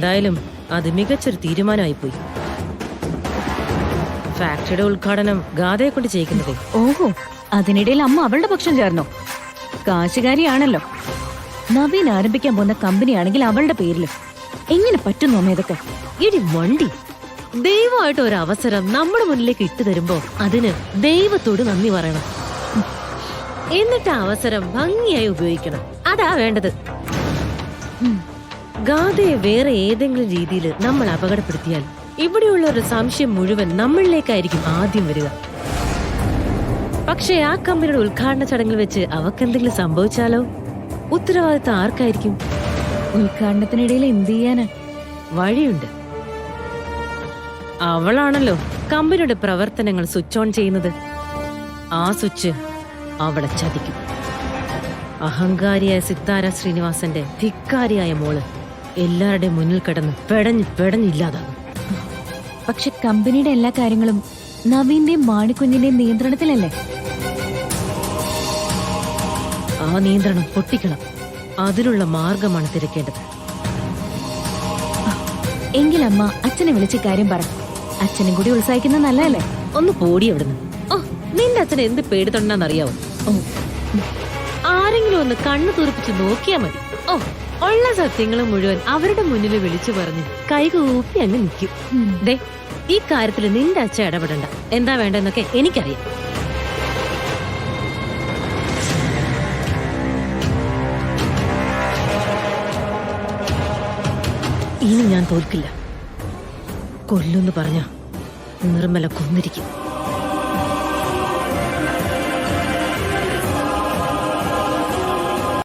എന്തായാലും അത് മികച്ചൊരു തീരുമാനമായിപ്പോയി. ഫാക്ടറിയുടെ ഉദ്ഘാടനം ഗാഥയെ കൊണ്ട് ചെയ്യിക്കുന്നതേ. ഓഹോ, അതിനിടയിൽ അമ്മ അവളുടെ പക്ഷം ചേർന്നോ? കാശുകാരിയാണല്ലോ. നവീൻ ആരംഭിക്കാൻ പോകുന്ന കമ്പനിയാണെങ്കിൽ അവളുടെ പേരില്. എങ്ങനെ പറ്റുന്നു അമ്മ ഇതൊക്കെ? ഇടി വണ്ടി, ദൈവമായിട്ട് ഒരു അവസരം നമ്മുടെ മുന്നിലേക്ക് ഇട്ടു തരുമ്പോ അതിന് ദൈവത്തോട് നന്ദി പറയണം. എന്നിട്ട് ആ അവസരം ഭംഗിയായി ഉപയോഗിക്കണം. അതാ വേണ്ടത്. ഗാഥയെ വേറെ ഏതെങ്കിലും രീതിയിൽ നമ്മൾ അപകടപ്പെടുത്തിയാൽ ഇവിടെയുള്ള ഒരു സംശയം മുഴുവൻ നമ്മളിലേക്കായിരിക്കും ആദ്യം വരിക. പക്ഷേ ആ കമ്പനിയുടെ ഉദ്ഘാടന ചടങ്ങിൽ വെച്ച് അവക്കെന്തെങ്കിലും സംഭവിച്ചാലോ? ഉത്തരവാദിത്തം ആർക്കായിരിക്കും? ഉദ്ഘാടനത്തിനിടയിൽ എന്ത് ചെയ്യാനാ? വഴിയുണ്ട്. അവളാണല്ലോ കമ്പനിയുടെ പ്രവർത്തനങ്ങൾ സ്വിച്ച് ഓൺ ചെയ്യുന്നത്. ആ സ്വിച്ച് അവളെ ചതിക്കും. അഹങ്കാരിയായ സിത്താര ശ്രീനിവാസന്റെ ധിക്കാരിയായ മോള് എല്ലാവരുടെയും മുന്നിൽ കിടന്ന് പെടഞ്ഞില്ലാതാകും. പക്ഷെ കമ്പനിയുടെ എല്ലാ കാര്യങ്ങളും നവീന്റെയും മാണിക്കുഞ്ഞിന്റെയും നിയന്ത്രണത്തിലല്ലേ? ആ നിയന്ത്രണം പൊട്ടിക്കണം. അതിനുള്ള മാർഗമാണ് തിരക്കേണ്ടത്. എങ്കിലമ്മ അച്ഛനെ വിളിച്ച് കാര്യം പറ. അച്ഛനും കൂടി ഉത്സാഹിക്കുന്നത് നല്ലതല്ലേ? ഒന്ന് പോടി അവിടുന്ന്. ഓ, നിന്റെ അച്ഛൻ എന്ത് പേടി തൊണ്ടാന്നറിയാവോ? ഓ, ആരെങ്കിലും ഒന്ന് കണ്ണു തുറപ്പിച്ച് നോക്കിയാ മതി. ഓ, ഉള്ള സത്യങ്ങളും മുഴുവൻ അവരുടെ മുന്നിൽ വിളിച്ചു പറഞ്ഞ് കൈകൂപ്പി അങ്ങ് നിൽക്കും. ദേ, ഈ കാര്യത്തിൽ നിന്റെ അച്ഛൻ ഇടപെടണ്ട. എന്താ വേണ്ടെന്നൊക്കെ എനിക്കറിയാം. ഇനി ഞാൻ തോൽക്കില്ല. കൊല്ലുന്ന് പറഞ്ഞ നിർമ്മല കൊന്നിരിക്കും.